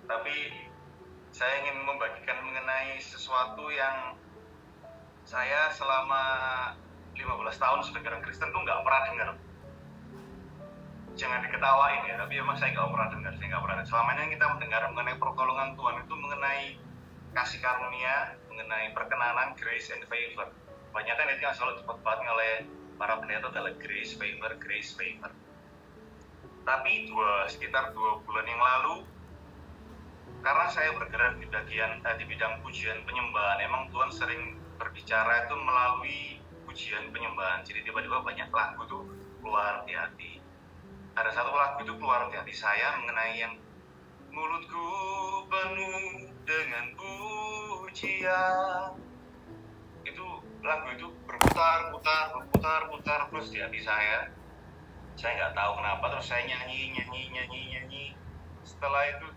tapi saya ingin membagikan mengenai sesuatu yang saya selama 15 tahun sebagai orang Kristen tuh nggak pernah dengar. Jangan diketawain ya, tapi emang saya nggak pernah dengar. Selama ini kita mendengar mengenai pertolongan Tuhan itu mengenai kasih karunia, mengenai perkenanan, grace and favor. Banyak kan itu yang selalu disebut oleh para pendeta adalah grace, favor, grace, favor. Tapi sekitar 2 bulan yang lalu, karena saya bergerak di bidang pujian penyembahan, emang Tuhan sering berbicara itu melalui pujian penyembahan. Jadi tiba-tiba banyak lagu tuh keluar di hati. Ada satu lagu itu keluar di hati saya mengenai yang mulutku penuh dengan pujian. Itu lagu itu berputar terus di hati saya. Saya nggak tahu kenapa, terus saya nyanyi. Setelah itu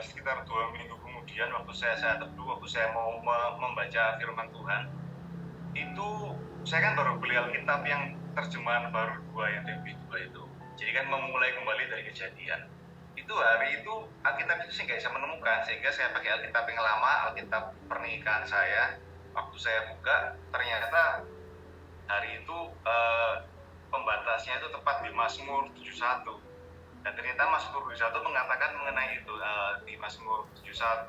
sekitar 2 minggu kemudian, waktu saya teduh, waktu saya mau membaca firman Tuhan, itu saya kan baru beli Alkitab yang terjemahan baru 2 yang TB2 itu. Jadi kan memulai kembali dari Kejadian. Itu hari itu Alkitab itu saya nggak bisa menemukan, sehingga saya pakai Alkitab yang lama, Alkitab pernikahan saya. Waktu saya buka, ternyata hari itu pembatasnya itu tepat di Mazmur 71. Dan ternyata Mazmur 71 mengatakan mengenai itu. Di Mazmur 71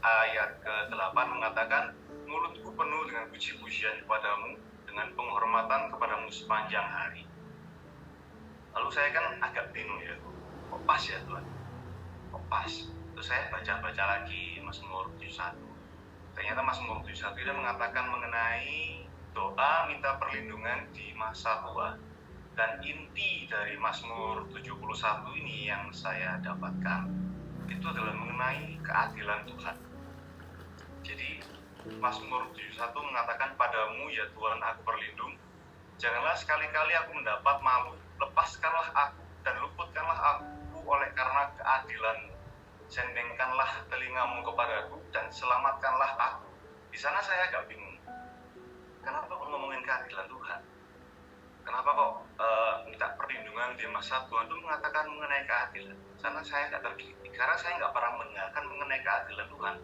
ayat ke-8 mengatakan, mulutku penuh dengan puji-pujian kepadamu, dengan penghormatan kepadamu sepanjang hari. Lalu saya kan agak bingung ya, kok pas ya Tuhan? Kok pas? Terus saya baca-baca lagi Mazmur 71. Ternyata Mazmur 71 itu mengatakan mengenai doa minta perlindungan di masa tua. Dan inti dari Mazmur 71 ini yang saya dapatkan itu adalah mengenai keadilan Tuhan. Jadi Mazmur 71 mengatakan, padamu ya Tuhan aku berlindung, janganlah sekali-kali aku mendapat malu, lepaskanlah aku dan luputkanlah aku oleh karena keadilan-mu, sendengkanlah telingamu kepadaku dan selamatkanlah aku. Di sana saya agak bingung, kenapa kok ngomongin keadilan Tuhan? Kenapa kok minta perlindungan di masa Tuhan itu mengatakan mengenai keadilan? Sana saya nggak terdidik, karena saya nggak pernah mendengarkan mengenai keadilan Tuhan.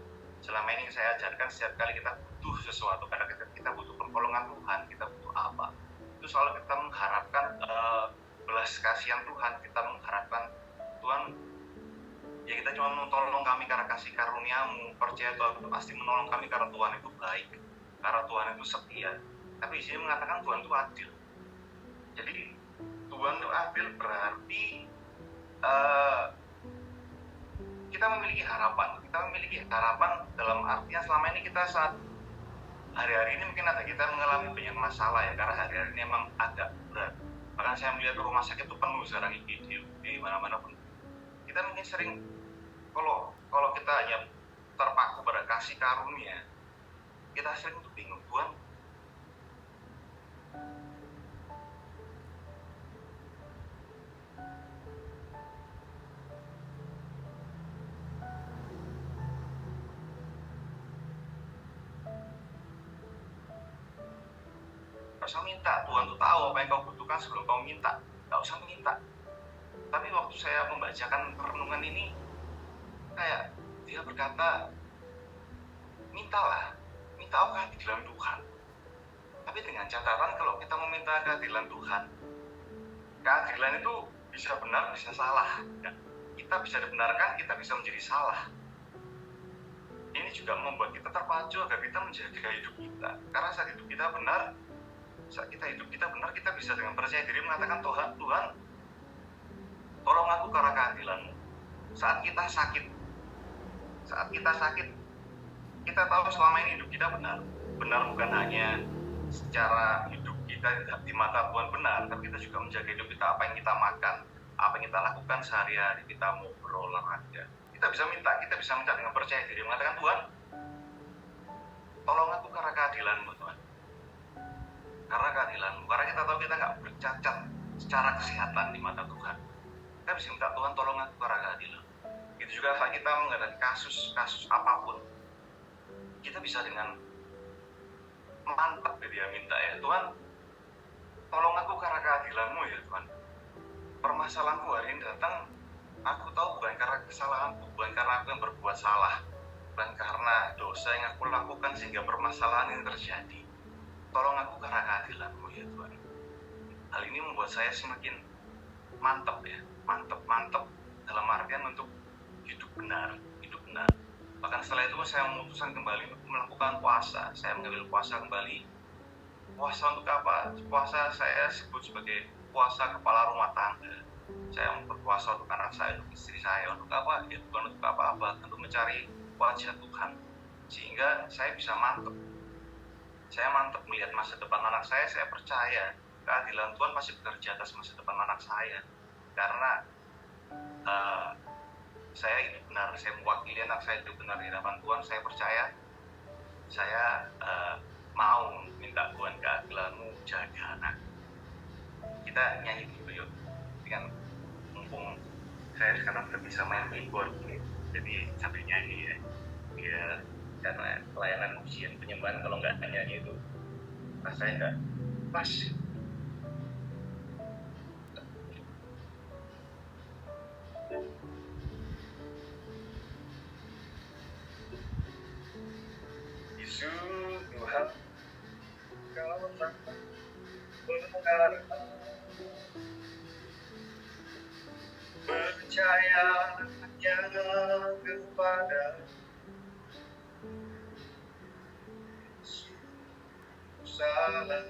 Selama ini saya ajarkan setiap kali kita butuh sesuatu, karena kita butuh pertolongan Tuhan, kita butuh apa, itu selalu kita mengharapkan belas kasihan Tuhan, kita mengharapkan Tuhan, ya kita cuma menolong kami karena kasih karuniamu, percaya Tuhan pasti menolong kami karena Tuhan itu baik, karena Tuhan itu setia. Tapi di sini mengatakan Tuhan itu adil. Jadi Tuhan itu adil berarti kita memiliki harapan. Kita memiliki harapan dalam artian selama ini kita saat hari-hari ini mungkin ada kita mengalami banyak masalah ya, karena hari-hari ini memang agak berat. Bahkan saya melihat rumah sakit itu penuh sekarang IGD di mana-mana pun. Kita mungkin sering kalau kita hanya terpaku pada kasih karunia, kita sering tuh bingung, Tuhan usah minta, Tuhan tuh tahu apa yang kau butuhkan sebelum kau minta, nggak usah minta. Tapi waktu saya membacakan renungan ini, kayak dia berkata, mintalah, minta keadilan Tuhan. Tapi dengan catatan kalau kita meminta keadilan Tuhan, keadilan itu bisa benar, bisa salah. Ya. Kita bisa dibenarkan, kita bisa menjadi salah. Ini juga membuat kita terpacu agar kita menjaga hidup kita. Karena saat hidup kita benar, kita bisa dengan percaya diri mengatakan, Tuhan, tolong aku karena keadilan-mu. Saat kita sakit, kita tahu selama ini hidup kita benar bukan hanya secara hidup kita di mata Tuhan benar, tapi kita juga menjaga hidup kita, apa yang kita makan, apa yang kita lakukan sehari-hari, kita mau berolahraga. Kita bisa minta dengan percaya diri mengatakan, Tuhan, tolong aku karena keadilan-mu Tuhan. Karena keadilan-mu, karena kita tahu kita nggak bercacat secara kesehatan di mata Tuhan. Kita bisa minta, Tuhan tolong aku karena keadilan. Itu juga saat kita menghadapi kasus apapun, kita bisa dengan mantap dia minta, ya Tuhan, tolong aku karena keadilan-mu ya Tuhan. Permasalahanku hari ini datang, Aku tahu bukan karena kesalahanku, bukan karena aku yang berbuat salah, bukan karena dosa yang aku lakukan sehingga permasalahan ini terjadi. Tolong aku karena keadilan-Mu ya Tuhan. Hal ini membuat saya semakin mantap ya, mantap dalam artian untuk hidup benar. Bahkan setelah itu saya memutuskan kembali untuk melakukan puasa. Saya mengambil puasa kembali. Puasa untuk apa? Puasa saya sebut sebagai puasa kepala rumah tangga. Saya berpuasa untuk anak saya, untuk istri saya. Untuk apa? Ya bukan untuk apa-apa, untuk mencari wajah Tuhan. Sehingga saya bisa mantap. Saya mantap melihat masa depan anak saya percaya keadilan Tuhan pasti bekerja atas masa depan anak saya. Karena saya hidup benar, saya mewakili anak saya hidup benar di hadapan Tuhan. Saya percaya, saya mau minta Tuhan keadilan-Mu jaga anak. Kita nyanyi dulu yuk. Dengan mumpung saya sekarang sudah bisa main keyboard, jadi sambil nyanyi ya. Ya karena pelayanan ujian penyembahan kalau nggak nyanyi itu rasanya nggak pas. Yesus Tuhan, Kau benar, percaya kepada salah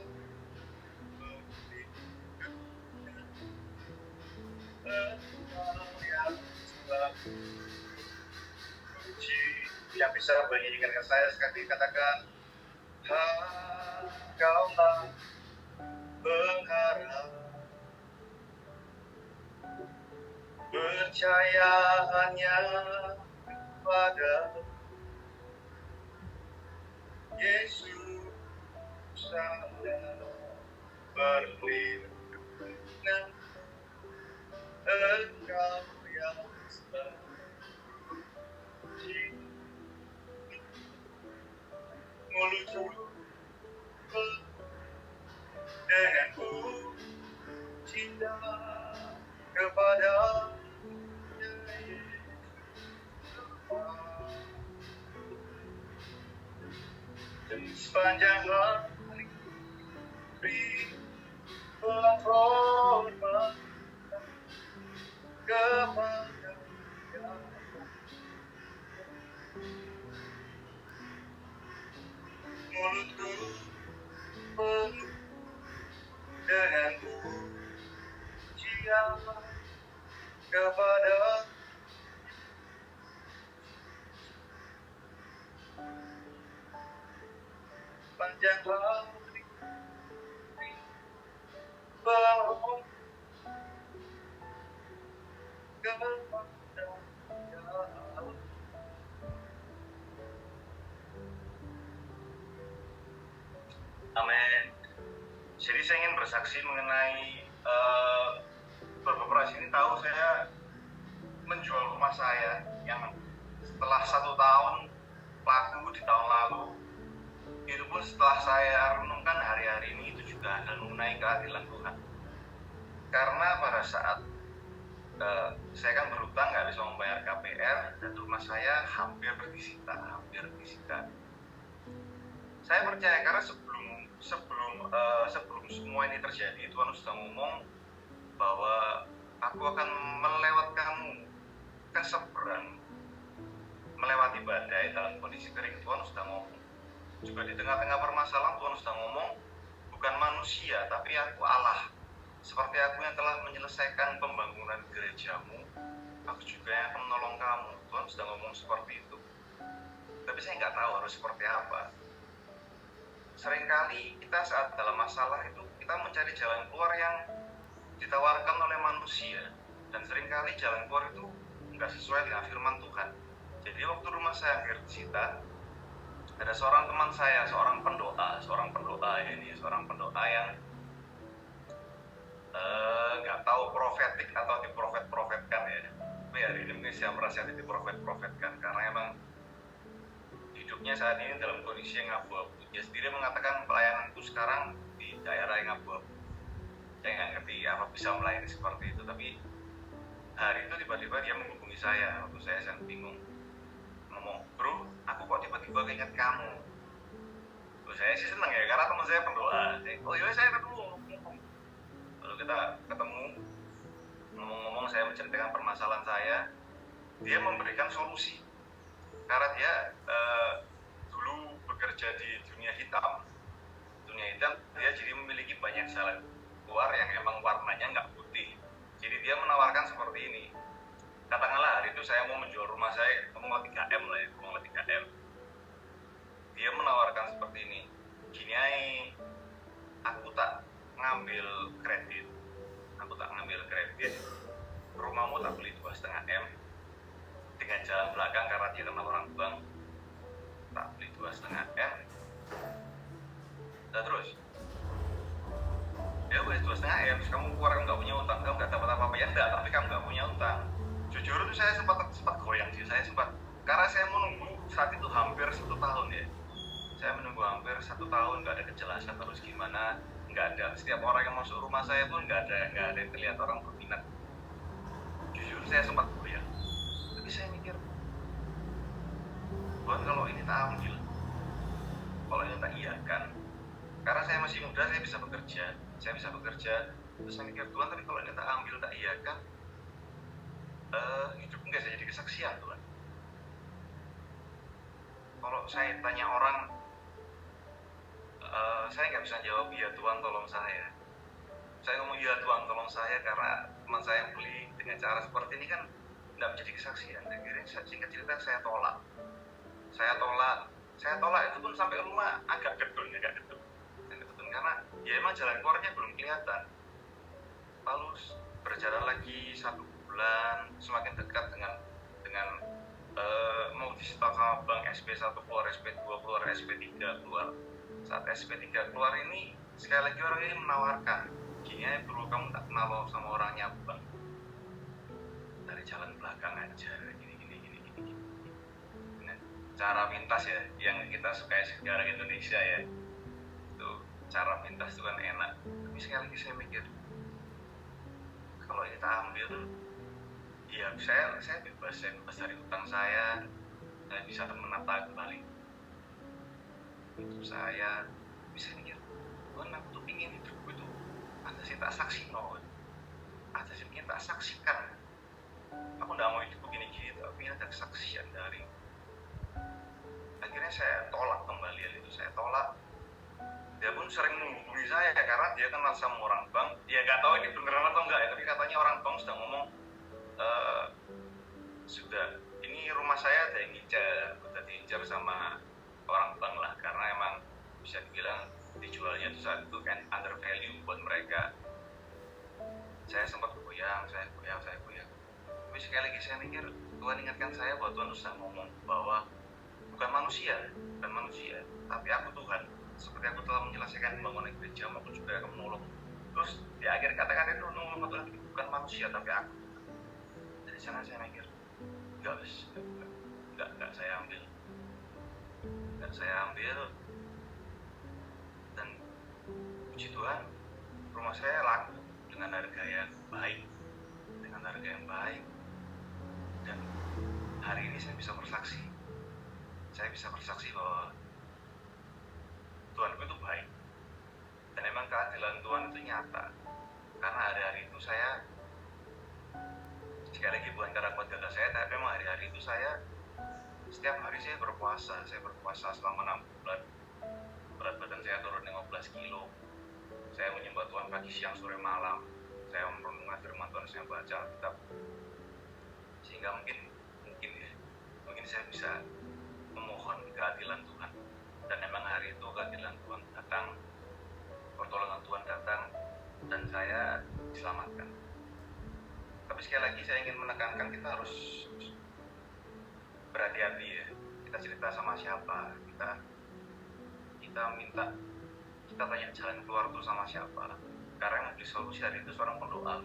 yang bisa menyanyikan ke saya sekali katakan, Kaulah berharap, percaya hanya kepada Yesus saja berlindung, Engkau yang selalu mulutku denganku cinta kepada sepanjang hari beri penghormatan kepada mulutku penuh dengan pujian kepada panjang hari penghormatan kepada Amin. Jadi saya ingin bersaksi mengenai beberapa sini tahu saya menjual rumah saya yang setelah 1 tahun laku di tahun lalu. Itu pun setelah saya renungkan hari-hari ini itu juga adalah mengenai keadilan Tuhan. Karena pada saat saya kan berhutang nggak bisa membayar KPR dan rumah saya hampir disita. Saya percaya karena sebelum semua ini terjadi Tuhan sudah ngomong bahwa aku akan melewatkanmu ke seberang, melewati badai dalam kondisi kering. Tuhan sudah ngomong. Juga di tengah-tengah permasalahan Tuhan sudah ngomong, bukan manusia tapi aku Allah. Seperti aku yang telah menyelesaikan pembangunan gerejamu, aku juga yang akan menolong kamu. Tuhan sudah ngomong seperti itu. Tapi saya nggak tahu harus seperti apa. Seringkali kita saat dalam masalah itu kita mencari jalan keluar yang ditawarkan oleh manusia, dan seringkali jalan keluar itu nggak sesuai dengan firman Tuhan. Jadi waktu rumah saya hampir disita, ada seorang teman saya, seorang pendoa yang nggak tahu profetik atau diprofetkan ya. Tapi hari ini mungkin saya merasa diprofetkan karena emang hidupnya saat ini dalam kondisi yang abu-abu. Dia sendiri mengatakan pelayananku sekarang di daerah yang abu-abu. Saya nggak ngerti apa bisa melayani seperti itu, tapi hari itu tiba-tiba dia menghubungi saya waktu saya bingung, ngomong, bro, aku kok tiba-tiba keinget kamu. Terus saya sih seneng ya, karena teman saya pendoa. Oh iya, saya ketemu. Lalu kita ketemu, ngomong-ngomong, saya menceritakan permasalahan saya. Dia memberikan solusi, karena dia dulu bekerja di dunia hitam. Dia jadi memiliki banyak jalan keluar yang emang warnanya nggak putih. Jadi dia menawarkan seperti ini. Katakanlah hari itu saya mau menjual rumah saya, ngomong 3M lah ya, ngomong 3M. Dia menawarkan seperti ini, gini aja, aku tak ngambil kredit, rumahmu tak beli 2,5 M, dengan jalan belakang karena dia kenal orang bank, tak beli 2,5 M. Nah terus, ya wes 2,5 M, kamu keluar, kamu nggak punya utang, kamu nggak dapat apa-apa ya enggak, tapi kamu nggak punya utang. Jujur itu saya sempat goyang sih, karena saya menunggu saat itu hampir 1 tahun ya. Saya menunggu hampir 1 tahun, nggak ada kejelasan terus gimana, nggak ada. Setiap orang yang masuk rumah saya pun nggak ada yang terlihat orang berminat. Jujur saya sempat goyang, tapi saya mikir, Tuhan kalau ini tak ambil, kalau ini tak iyakan, karena saya masih muda, saya bisa bekerja. Terus saya mikir, Tuhan, tapi kalau ini tak ambil, tak iyakan, hidup nggak bisa jadi kesaksian, Tuhan. Kalau saya tanya orang, saya nggak bisa jawab, ya Tuhan tolong saya. Saya ngomong ya Tuhan tolong saya karena teman saya yang beli dengan cara seperti ini kan nggak menjadi kesaksian. Akhirnya singkat cerita saya tolak itu pun sampai rumah agak gedun karena ya emang jalan keluarnya belum kelihatan. Lalu berjalan lagi 1 bulan, semakin dekat dengan mau disetor sama bank, SP1 keluar, SP2 keluar, SP3 keluar. Saat SP3 keluar ini, sekali lagi orang ini menawarkan, gini aja bro, kamu tak kenal sama orangnya bang, dari jalan belakang aja, gini. Nah, cara pintas ya, yang kita suka sejarah Indonesia ya, itu cara pintas itu kan enak. Tapi sekali lagi saya mikir, kalau kita ambil, ya saya bebas dari utang saya bisa menata kembali hidup saya. Bisa mikir, Tuhan aku tuh pingin hidupku itu ada sih tak saksi ada sih pingin tak saksikan. Aku nggak mau hidup begini tapi ada kesaksian dari. Akhirnya saya tolak kembali itu, dia pun sering menghubungi saya karena dia kenal sama orang bank. Ya nggak tahu ini beneran atau enggak ya, tapi katanya orang bank sudah ngomong, sudah ini rumah saya ada yang udah diincar sama orang bank lah, karena emang bisa dibilang dijualnya itu saat itu kan under value buat mereka. Saya sempat goyang. Tapi sekali lagi saya mikir, Tuhan ingatkan saya bahwa Tuhan sudah ngomong bahwa bukan manusia, tapi aku Tuhan. Seperti aku telah menyelesaikan pembangunan gereja, aku juga akan menolong. Terus di akhir kata-kata itu nolong Tuhan, bukan manusia tapi aku. Dari sana saya mikir, enggak saya ambil. Dan puji Tuhan, rumah saya laku dengan harga yang baik, dan hari ini saya bisa bersaksi bahwa Tuhanku itu baik, dan memang keadilan Tuhan itu nyata. Karena hari-hari itu saya, sekali lagi bukan karena kuat gagah saya, tapi memang hari-hari itu saya, setiap hari saya berpuasa selama 6 bulan. Berat badan saya turun 15 kilo. Saya menyembah Tuhan pagi, siang, sore, malam. Saya merenungkan firman Tuhan, saya baca Alkitab. Sehingga mungkin saya bisa memohon keadilan Tuhan. Dan memang hari itu keadilan Tuhan datang, pertolongan Tuhan datang, dan saya diselamatkan. Tapi sekali lagi saya ingin menekankan, kita harus berhati-hati ya. Kita cerita sama siapa, kita tanya jalan keluar itu sama siapa. Karena yang memberi solusi hari itu seorang pendoa,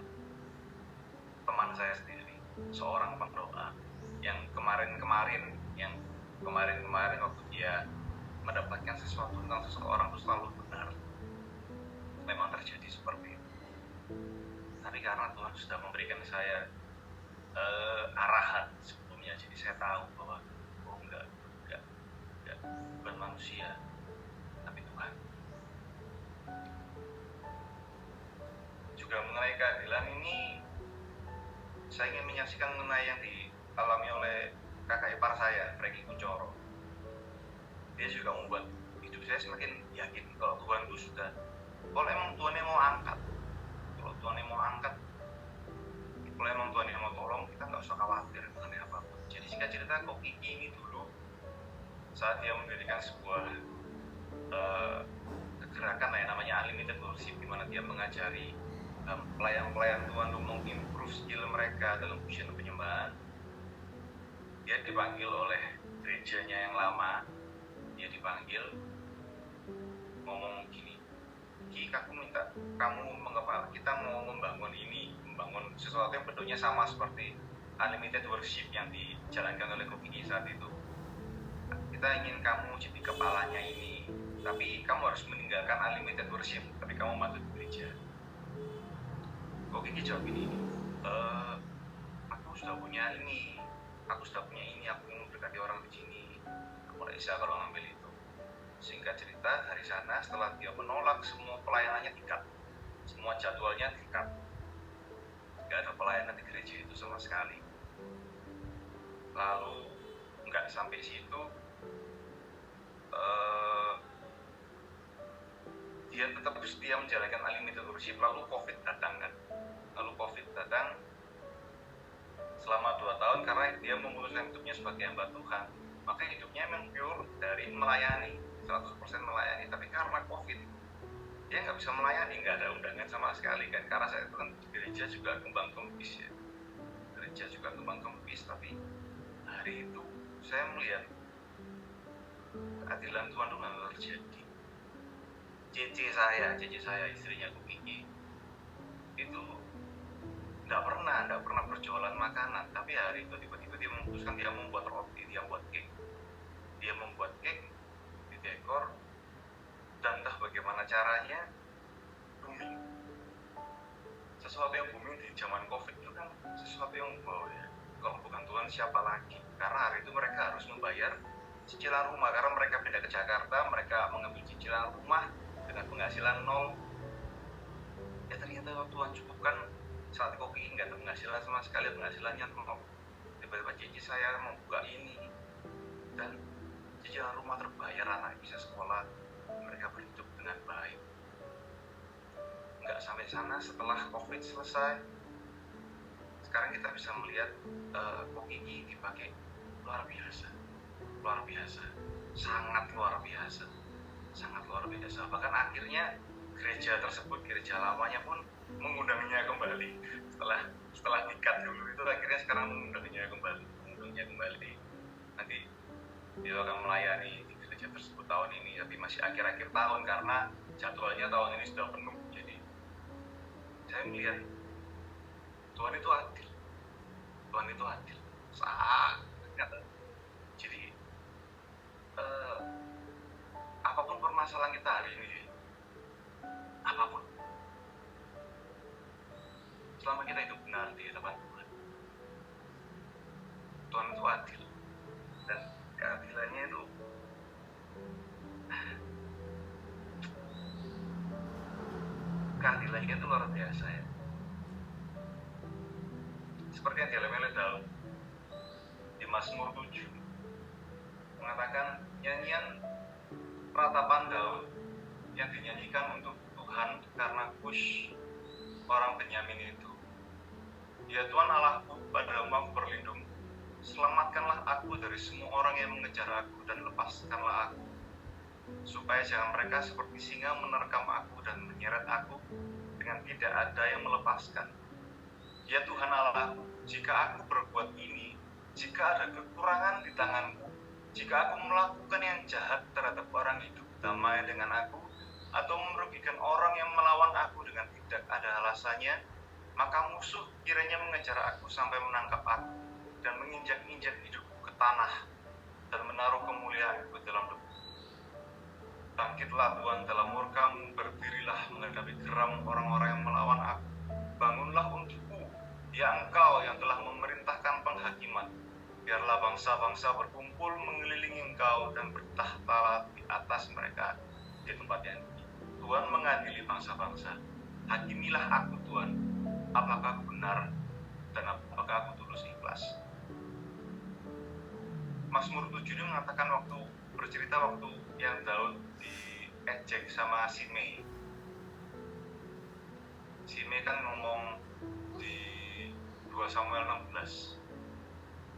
teman saya sendiri, seorang pendoa yang kemarin waktu dia mendapatkan sesuatu tentang seseorang itu selalu benar. Memang terjadi seperti itu. Tapi karena Tuhan sudah memberikan saya arahan sebelumnya, jadi saya tahu bahwa oh enggak bukan manusia tapi Tuhan. Juga mengenai keadilan ini, saya ingin menyaksikan mengenai yang dialami oleh kakak ipar saya, Frankie Kuncoro. Dia juga membuat hidup saya semakin yakin kalau Tuhan itu sudah, kalau emang Tuhan yang mau angkat, kalau emang Tuhan yang mau tolong, kita nggak usah khawatir mengenai apapun. Jadi singkat cerita, Ko Kiki ini dulu saat dia mendirikan sebuah gerakan yang namanya Unlimited Worship, di mana dia mengajari pelayan-pelayan Tuhan untuk mengimprove skill mereka dalam pujian penyembahan. Dia dipanggil oleh gerejanya yang lama, dia dipanggil ngomong gini, Ki, aku minta kamu kita mau membangun sesuatu yang bentuknya sama seperti Unlimited Worship yang dijalankan oleh Ko Kiki saat itu. Kita ingin kamu jadi kepalanya ini, tapi kamu harus meninggalkan Unlimited Worship, tapi kamu bantu di gereja. Ko Kiki jawab ini, aku sudah punya ini, aku ingin berkati orang di sini, aku tidak bisa kalau ngambil itu. Singkat cerita, dari sana setelah dia menolak, semua pelayanannya di-cut, semua jadwalnya di-cut, nggak ada pelayanan di gereja itu sama sekali. Lalu nggak sampai situ, dia tetap setia menjalankan Unlimited Worship. Lalu COVID datang selama 2 tahun karena dia memutuskan hidupnya sebagai hamba Tuhan. Maka hidupnya memang pure dari melayani, 100% melayani. Tapi karena COVID, dia nggak bisa melayani, nggak ada undangan sama sekali kan. Karena saya itu kan gereja juga kembang kempis ya. Tapi hari itu saya melihat keadilan Tuhan itu memang terjadi. Cici saya istrinya Ko Kiki itu nggak pernah berjualan makanan, tapi hari itu tiba-tiba dia memutuskan dia membuat roti, dia membuat cake, didekor, dan entah bagaimana caranya booming. Sesuatu yang booming di zaman COVID itu kan sesuatu yang wow ya. Kalau bukan Tuhan siapa lagi? Karena hari itu mereka harus membayar cicilan rumah, karena mereka pindah ke Jakarta, mereka mengambil cicilan rumah dengan penghasilan 0. Ya ternyata Tuhan cukupkan. Saat Ko Kiki nggak ada penghasilan sama sekali, penghasilannya 0. Tiba-tiba cici saya membuka ini dan cicilan rumah terbayar, anak bisa sekolah, mereka berhidup dengan baik. Nggak sampai sana, setelah COVID selesai, sekarang kita bisa melihat Ko Kiki dipakai luar biasa, sangat luar biasa. Bahkan akhirnya gereja tersebut, gereja lamanya pun mengundangnya kembali setelah di-cut dulu itu, akhirnya sekarang mengundangnya kembali. Nanti dia akan melayani di gereja tersebut tahun ini, tapi masih akhir-akhir tahun karena jadwalnya tahun ini sudah penuh. Jadi saya melihat Tuhan itu adil, sangat. Jadi apapun permasalahan kita hari ini, apapun, selama kita hidup benar di hadapan Tuhan itu adil, dan keadilannya itu luar biasa ya. Seperti yang dialami oleh Daud di Mazmur 7 mengatakan, nyanyian ratapan Daud yang dinyanyikan untuk Tuhan karena Kush orang Benyamin itu. Ya Tuhan Allahku, padamu aku berlindung, selamatkanlah aku dari semua orang yang mengejar aku, dan lepaskanlah aku, supaya jangan mereka seperti singa menerkam aku dan menyeret aku dengan tidak ada yang melepaskan. Ya Tuhan Allahku, jika aku berbuat ini, jika ada kekurangan di tanganku, jika aku melakukan yang jahat terhadap orang hidup damai dengan aku, atau merugikan orang yang melawan aku dengan tidak ada alasannya, maka musuh kiranya mengejar aku sampai menangkap aku, dan menginjak-injak hidupku ke tanah, dan menaruh kemuliaanku dalam debu. Bangkitlah Tuhan dalam murka-Mu, berdirilah menghadapi geram orang-orang yang melawan aku. Bangunlah untukku di Ya Engkau yang telah memerintahkan penghakiman, biarlah bangsa-bangsa berkumpul mengelilingi Engkau dan bertahta di atas mereka di tempat yang tinggi. Tuhan mengadili bangsa-bangsa. Hakimilah aku Tuhan, apakah benar dan apakah aku tulus ikhlas. Mazmur 7 ini mengatakan bercerita waktu yang Daud diejek sama Simei. Simei kan ngomong di 2 Samuel 16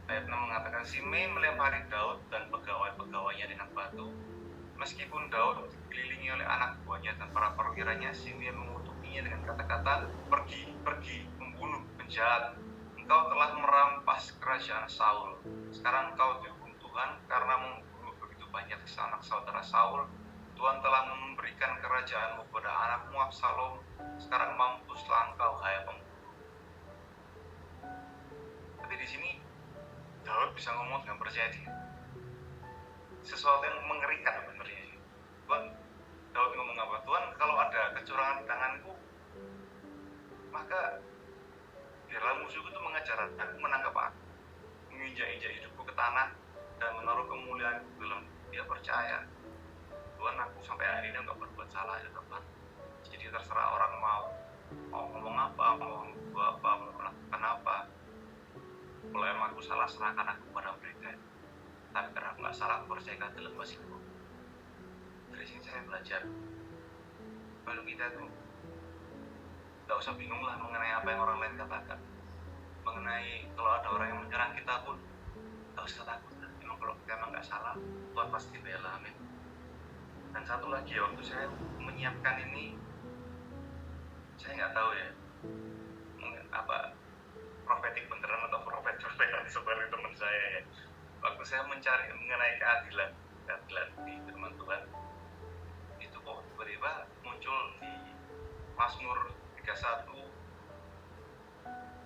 ayat 6 mengatakan, Simei melempari Daud dan pegawai-pegawainya dengan batu. Meskipun Daud dikelilingi oleh anak buahnya dan para perwiranya, Simei mengutukinya dengan kata-kata, pergi, membunuh, penjahat. Engkau telah merampas kerajaan Saul. Sekarang engkau dihukum Tuhan karena membunuh begitu banyak sanak saudara Saul. Tuhan telah memberikan kerajaanmu kepada anakmu Absalom. Sekarang mampuslah engkau, hai pembunuh. Tapi di sini Daud bisa ngomong dengan percaya diri. Sesuatu yang mengerikan sebenarnya. Daud ngomong apa? Tuhan, kalau ada kecurangan di tanganku, maka biarlah musuhku itu mengejar aku, menangkap aku, menginjak-injak hidupku ke tanah dan menaruh kemuliaan dalam dia percaya. Tuhan, aku sampai hari ini nggak berbuat salah ya Tuhan. Jadi terserah orang mau ngomong apa, mau melakukan apa. Kalau emang aku salah, serahkan aku kepada mereka. Tapi karena aku nggak salah, aku percaya keadilan Bapakku. Dari sini saya belajar kalau kita tuh nggak usah bingung lah mengenai apa yang orang lain katakan. Mengenai kalau ada orang yang menyerang kita pun nggak usah takut. Emang kalau kita emang nggak salah, Tuhan pasti bela. Amin. Dan satu lagi ya, waktu saya menyiapkan ini, saya nggak tahu ya apa profetik beneran atau profet-profetan seperti teman saya ya. Waktu saya mencari mengenai keadilan di firman Tuhan, itu kok tiba-tiba muncul di Mazmur 31.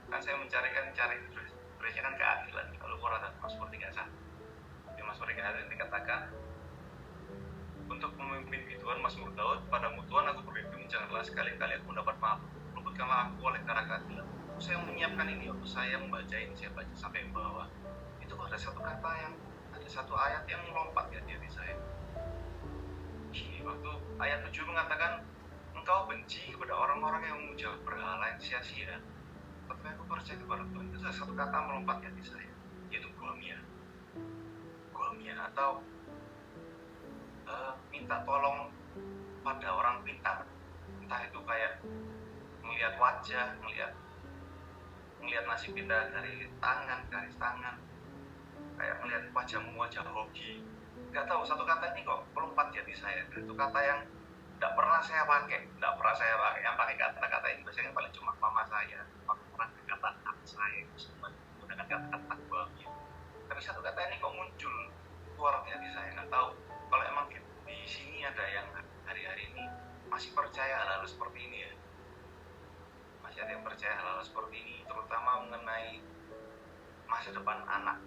Kan saya cari kan keadilan. Kalau Quran dan Mazmur 31, di Mazmur 31 dikatakan, untuk memimpin Tuhan, Mazmur Daud, padamu Tuhan aku berlindung, janganlah sekali-kali aku mendapat maaf, luputkanlah aku oleh karena keadilan. Saya menyiapkan ini, waktu saya membaca ini, saya baca sampai bawah, itu ada satu ayat yang melompat di hati saya. Gini, waktu ayat 7 mengatakan, engkau benci kepada orang-orang yang memuja berhala yang sia-sia, tapi aku percaya kepada Tuhan. Itu ada satu kata melompat di hati saya, yaitu gomia atau minta tolong pada orang pintar. Entah itu kayak melihat wajah, melihat nasib kita dari garis tangan, kayak melihat wajah hoki. Gak tahu, satu kata ini kok melompat di hati saya. Itu kata yang tidak pernah saya pakai. Yang pakai kata-kata ini biasanya paling cuma mama saya, orang kata saya menggunakan kata-kata gomia. Tapi satu kata ini kok muncul keluar di hati saya. Nggak tahu kalau emang di sini ada yang hari-hari ini masih percaya hal-hal seperti ini ya. Masih ada yang percaya hal-hal seperti ini, terutama mengenai masa depan anak.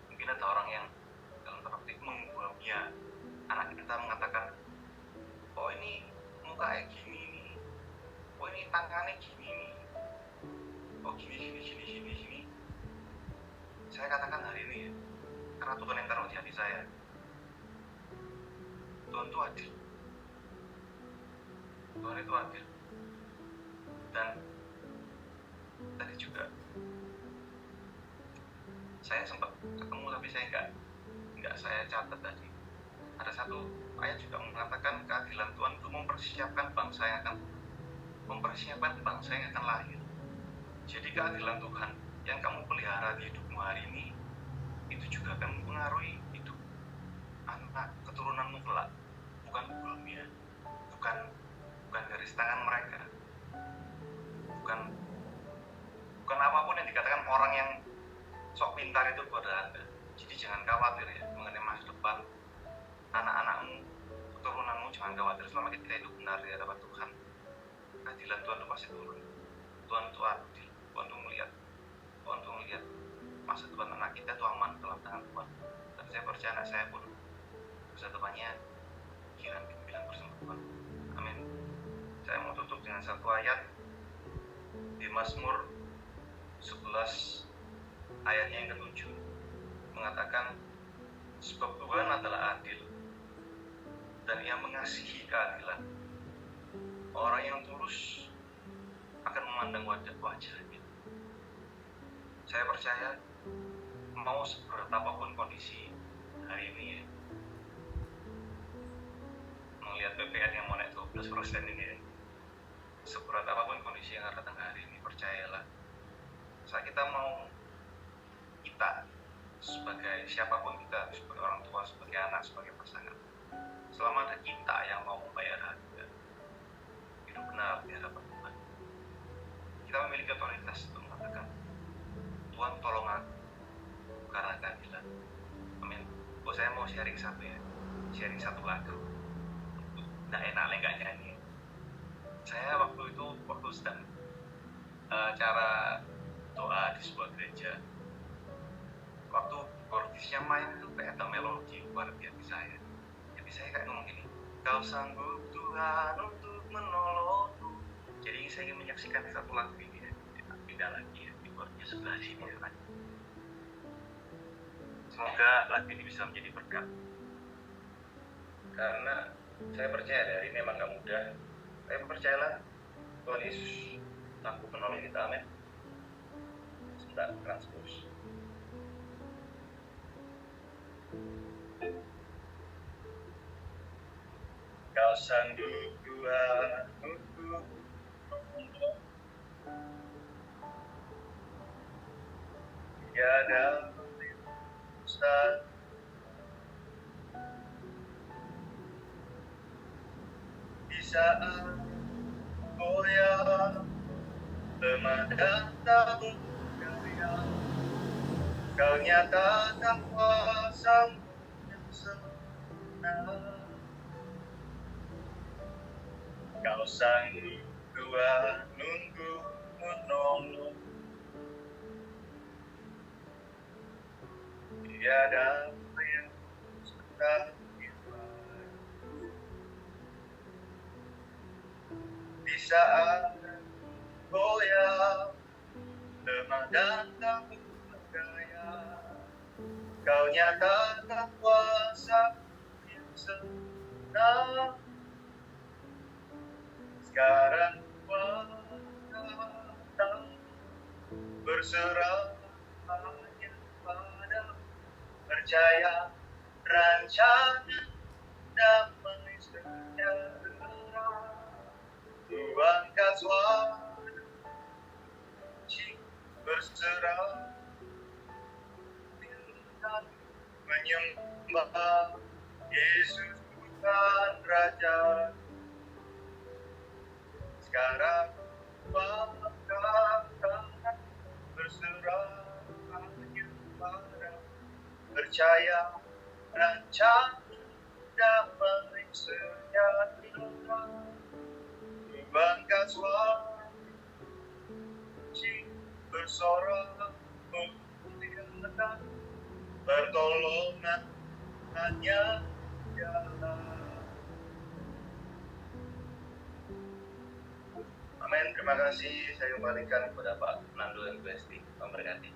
Mungkin ada orang yang dalam tanda petik menggomia anak kita, mengatakan, oh ini muka kayak gini nih, oh ini tangannya gini nih, oh gini. Saya katakan hari ini ya, karena Tuhan yang taruh di hati saya, Tuhan itu adil. Dan tadi juga saya sempat ketemu, tapi saya nggak saya catat tadi. Ada satu ayat juga mengatakan keadilan Tuhan itu mempersiapkan bangsa yang akan lahir. Jadi keadilan Tuhan yang kamu pelihara di hidupmu hari ini, itu juga akan mempengaruhi hidup anak keturunanmu kelak. Bukan gomia, bukan garis tangan mereka, bukan apapun yang dikatakan orang yang sok pintar itu kepada Anda. Jadi jangan khawatir ya mengenai masa depan anak-anakmu, keturunanmu. Jangan khawatir, selama kita hidup benar di hadapan Tuhan, keadilan Tuhan itu pasti turun. Tuhan itu adil. Tuhan itu melihat masa depan anak kita itu aman dalam tangan Tuhan. Dan saya percaya anak saya pun masa depannya gembira bersama Tuhan. Amin. Saya mau tutup dengan satu ayat di Mazmur 11 ayatnya yang ke-7 mengatakan, sebab Tuhan adalah adil dan Ia mengasihi keadilan. Orang yang tulus akan memandang wajah-wajahnya. Saya percaya mau seberat apapun kondisi hari ini ya, melihat PPN yang mau naik 12% ini ya, seberat apapun kondisi yang akan datang hari ini, percayalah, saat kita sebagai siapapun kita, sebagai orang tua, sebagai anak, sebagai pasangan, selama ada kita yang mau membayar harga hidup benar di hadapan Tuhan, kita memiliki otoritas untuk mengatakan, Tuhan tolong aku karena keadilan. Amin. Saya mau sharing satu lagu. Nggak enak nggak nyanyi. Saya waktu sedang cara doa di sebuah gereja, waktu kordisnya main itu kayak ada melodi luar biasa saya. Jadi saya kayak ngomong gini, Kau sanggup Tuhan untuk menolongku. Jadi saya ingin menyaksikan satu lagu ini ya. Pindah lagi ya, di kordnya sebelah sini ya kan. Semoga lagu ini bisa menjadi berkat. Karena saya percaya hari ini memang gak mudah. Saya percayalah Tuhan Yesus sanggup menolong kita, amin. Sebentar, transpose. Kau sanggup Tuhan untuk menolong. Tiada Ustaz, di saat goyah lemah dan tak berdaya, Kau nyatakan kuasa-Mu yang sebenar. Kau sanggup Tuhan untuk menolong. Tiada yang sedang di saat goyah lemah dan tak berdaya, Kau nyatakan kuasa yang sebenar. Sekarang datang berserah hanya pada percaya rancangan damai sejahtera. Tuangkan suara berserah dan menyembah Yesus Tuhan Raja. Sekarang bangga berserah hanya pada percaya rancangan damai sejahtera. Bangga suara bersorak muliakan pertolongan hanya Dia. Amin. Terima kasih. Saya kembalikan kepada Pak Nando dan Bu Esti. Memberkati.